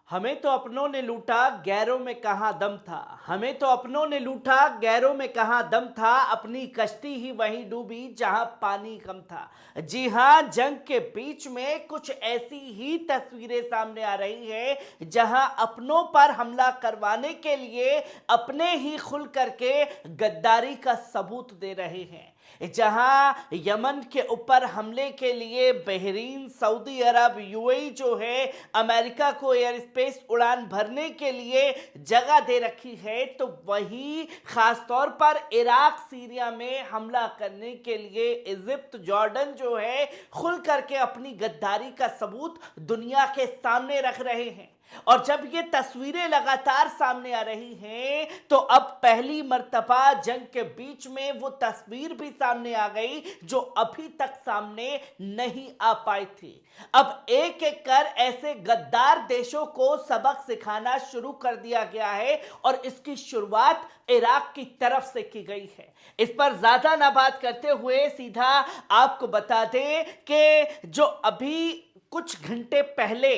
हमें तो अपनों ने लूटा गैरों में कहाँ दम था। हमें तो अपनों ने लूटा गैरों में कहाँ दम था। अपनी कश्ती ही वहीं डूबी जहां पानी कम था। जी हां, जंग के बीच में कुछ ऐसी ही तस्वीरें सामने आ रही है जहां अपनों पर हमला करवाने के लिए अपने ही खुल करके गद्दारी का सबूत दे रहे हैं। जहां यमन के ऊपर हमले के लिए बहरीन, सऊदी अरब, यूएई जो है अमेरिका को एयर स्पेस उड़ान भरने के लिए जगह दे रखी है, तो वही खास तौर पर इराक, सीरिया में हमला करने के लिए इजिप्ट, जॉर्डन जो है खुल करके अपनी गद्दारी का सबूत दुनिया के सामने रख रहे हैं। और जब ये तस्वीरें लगातार सामने आ रही हैं, तो अब पहली मर्तबा जंग के बीच में वो तस्वीर भी सामने आ गई जो अभी तक सामने नहीं आ पाई थी। अब एक एक कर ऐसे गद्दार देशों को सबक सिखाना शुरू कर दिया गया है और इसकी शुरुआत इराक की तरफ से की गई है। इस पर ज्यादा ना बात करते हुए सीधा आपको बता दें कि जो अभी कुछ घंटे पहले,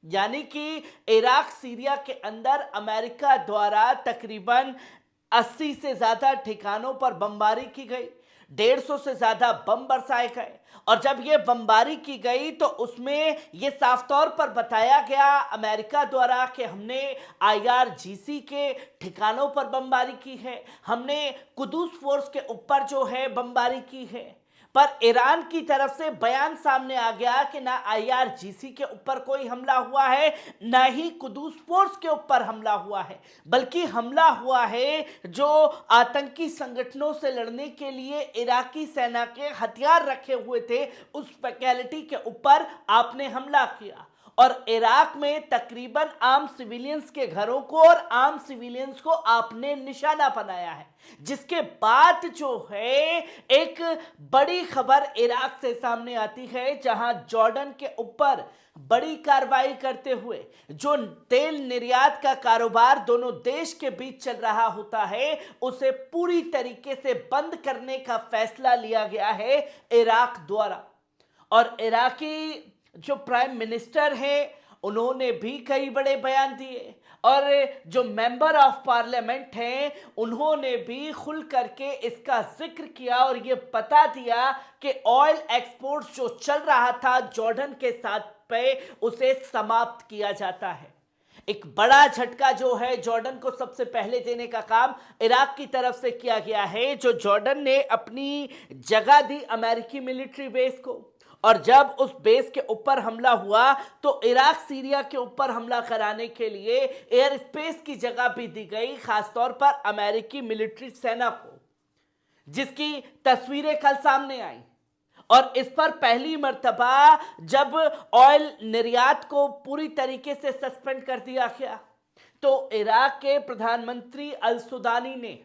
यानी कि इराक, सीरिया के अंदर अमेरिका द्वारा तकरीबन 80 से ज्यादा ठिकानों पर बमबारी की गई, 150 से ज्यादा बम बरसाए गए। और जब यह बमबारी की गई तो उसमें यह साफ तौर पर बताया गया अमेरिका द्वारा कि हमने आईआरजीसी के ठिकानों पर बमबारी की है, हमने कुदूस फोर्स के ऊपर जो है बमबारी की है। पर ईरान की तरफ से बयान सामने आ गया कि ना आईआरजीसी के ऊपर कोई हमला हुआ है, ना ही कुदूस फोर्स के ऊपर हमला हुआ है, बल्कि हमला हुआ है जो आतंकी संगठनों से लड़ने के लिए इराकी सेना के हथियार रखे हुए थे, उस फैसिलिटी के ऊपर आपने हमला किया। और इराक में तकरीबन आम सिविलियंस के घरों को और आम सिविलियंस को आपने निशाना बनाया है। जिसके बाद जो है एक बड़ी खबर इराक से सामने आती है, जहां जॉर्डन के ऊपर बड़ी कार्रवाई करते हुए जो तेल निर्यात का कारोबार दोनों देश के बीच चल रहा होता है, उसे पूरी तरीके से बंद करने का फैसला लिया गया है इराक द्वारा। और इराकी जो प्राइम मिनिस्टर हैं, उन्होंने भी कई बड़े बयान दिए और जो मेंबर ऑफ पार्लियामेंट हैं, उन्होंने भी खुल करके इसका जिक्र किया और ये बता दिया कि ऑयल एक्सपोर्ट्स जो चल रहा था जॉर्डन के साथ पे, उसे समाप्त किया जाता है। एक बड़ा झटका जो है जॉर्डन को सबसे पहले देने का काम इराक की तरफ से किया गया है, जो जॉर्डन ने अपनी जगह दी अमेरिकी मिलिट्री बेस को। और जब उस बेस के ऊपर हमला हुआ तो इराक, सीरिया के ऊपर हमला कराने के लिए एयर स्पेस की जगह भी दी गई, खासतौर पर अमेरिकी मिलिट्री सेना को, जिसकी तस्वीरें कल सामने आई। और इस पर पहली मर्तबा जब ऑयल निर्यात को पूरी तरीके से सस्पेंड कर दिया गया, तो इराक के प्रधानमंत्री अल सुदानी ने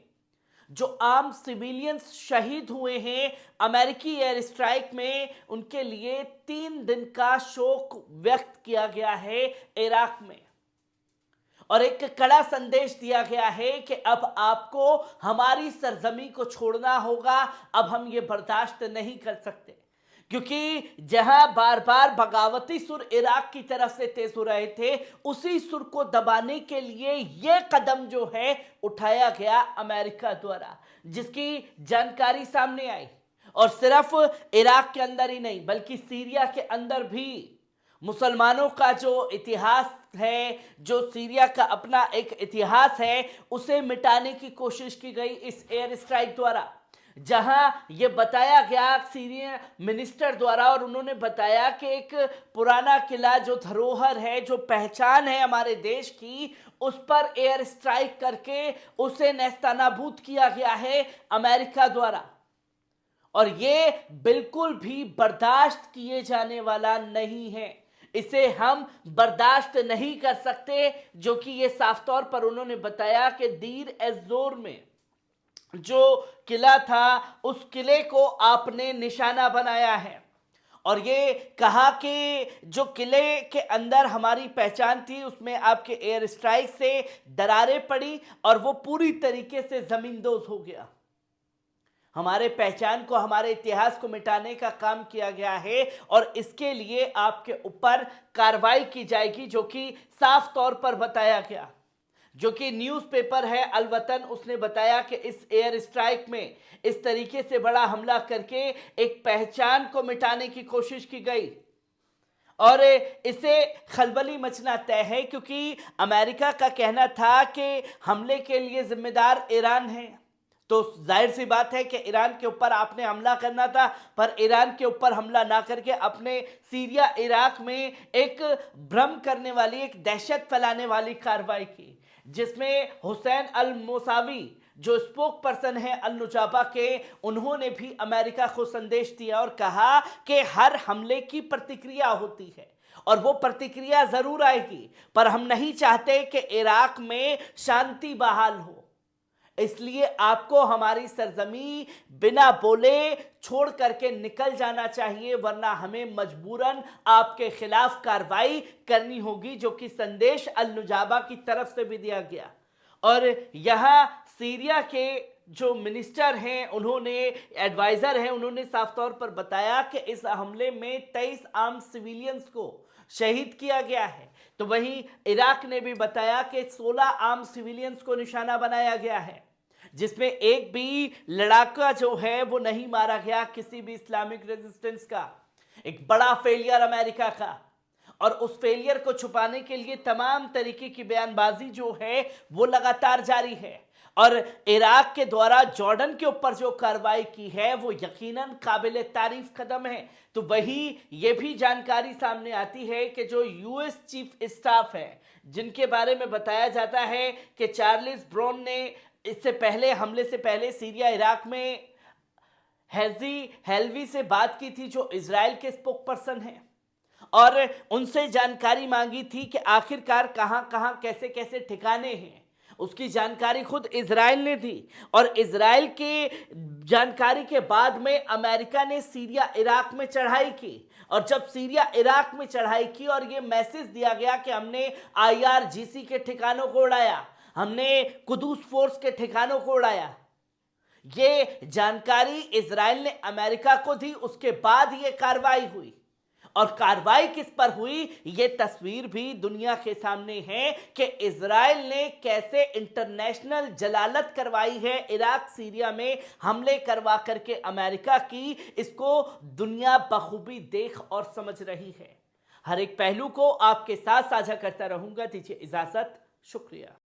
जो आम सिविलियंस शहीद हुए हैं अमेरिकी एयर स्ट्राइक में, उनके लिए 3 दिन का शोक व्यक्त किया गया है इराक में। और एक कड़ा संदेश दिया गया है कि अब आपको हमारी सरजमी को छोड़ना होगा, अब हम ये बर्दाश्त नहीं कर सकते। क्योंकि जहां बार बार बगावती सुर इराक की तरफ से तेज हो रहे थे, उसी सुर को दबाने के लिए यह कदम जो है उठाया गया अमेरिका द्वारा, जिसकी जानकारी सामने आई। और सिर्फ इराक के अंदर ही नहीं, बल्कि सीरिया के अंदर भी मुसलमानों का जो इतिहास है, जो सीरिया का अपना एक इतिहास है, उसे मिटाने की कोशिश की गई इस एयर स्ट्राइक द्वारा। जहां यह बताया गया सीरिया मिनिस्टर द्वारा, और उन्होंने बताया कि एक पुराना किला जो धरोहर है, जो पहचान है हमारे देश की, उस पर एयर स्ट्राइक करके उसे नेस्तनाबूद किया गया है अमेरिका द्वारा। और ये बिल्कुल भी बर्दाश्त किए जाने वाला नहीं है, इसे हम बर्दाश्त नहीं कर सकते। जो कि ये साफ तौर पर उन्होंने बताया कि दीर एज़-ज़ोर में जो किला था, उस किले को आपने निशाना बनाया है। और ये कहा कि जो किले के अंदर हमारी पहचान थी, उसमें आपके एयर स्ट्राइक से दरारें पड़ी और वो पूरी तरीके से जमींदोज हो गया। हमारे पहचान को, हमारे इतिहास को मिटाने का काम किया गया है और इसके लिए आपके ऊपर कार्रवाई की जाएगी, जो कि साफ तौर पर बताया गया। जो कि न्यूज़पेपर है अल वतन, उसने बताया कि इस एयर स्ट्राइक में इस तरीके से बड़ा हमला करके एक पहचान को मिटाने की कोशिश की गई और इसे खलबली मचना तय है, क्योंकि अमेरिका का कहना था कि हमले के लिए जिम्मेदार ईरान है। तो जाहिर सी बात है कि ईरान के ऊपर आपने हमला करना था, पर ईरान के ऊपर हमला ना करके अपने सीरिया इराक में एक भ्रम करने वाली, एक दहशत फैलाने वाली कार्रवाई की, जिसमें हुसैन अल मोसावी जो स्पोक पर्सन है अल नुजाबा के, उन्होंने भी अमेरिका को संदेश दिया और कहा कि हर हमले की प्रतिक्रिया होती है और वो प्रतिक्रिया जरूर आएगी, पर हम नहीं चाहते कि इराक में शांति बहाल हो। इसलिए आपको हमारी सरजमी बिना बोले छोड़ करके निकल जाना चाहिए, वरना हमें मजबूरन आपके खिलाफ कार्रवाई करनी होगी, जो कि संदेश अल नुजाबा की तरफ से भी दिया गया। और यहां सीरिया के जो मिनिस्टर हैं, उन्होंने एडवाइजर हैं, उन्होंने साफ तौर पर बताया कि इस हमले में 23 आम सिविलियंस को शहीद किया गया है। तो वहीं इराक ने भी बताया कि 16 आम सिविलियंस को निशाना बनाया गया है, जिसमें एक भी लड़ाका जो है वो नहीं मारा गया, किसी भी इस्लामिक रेजिस्टेंस का। एक बड़ा फेलियर अमेरिका का, और उस फेलियर को छुपाने के लिए तमाम तरीके की बयानबाजी जो है वो लगातार जारी है। और इराक के द्वारा जॉर्डन के ऊपर जो कार्रवाई की है वो यकीनन काबिल तारीफ कदम है। तो वही ये भी जानकारी सामने आती है कि जो यूएस चीफ स्टाफ है, जिनके बारे में बताया जाता है कि चार्ल्स ब्राउन ने इससे पहले, हमले से पहले सीरिया इराक में हेजी हेल्वी से बात की थी, जो इजराइल के स्पोक पर्सन हैं, और उनसे जानकारी मांगी थी कि आखिरकार कहां कहां कैसे कैसे ठिकाने हैं। उसकी जानकारी खुद इजराइल ने दी और इजराइल के जानकारी के बाद में अमेरिका ने सीरिया इराक में चढ़ाई की। और जब सीरिया इराक में चढ़ाई की और यह मैसेज दिया गया कि हमने आईआरजीसी के ठिकानों को उड़ाया, हमने कुदूस फोर्स के ठिकानों को उड़ाया, ये जानकारी इजराइल ने अमेरिका को दी, उसके बाद ये कार्रवाई हुई। और कार्रवाई किस पर हुई, ये तस्वीर भी दुनिया के सामने है कि इजराइल ने कैसे इंटरनेशनल जलालत करवाई है इराक सीरिया में हमले करवा करके अमेरिका की। इसको दुनिया बखूबी देख और समझ रही है। हर एक पहलू को आपके साथ साझा करता रहूंगा। दीजिए इजाजत, शुक्रिया।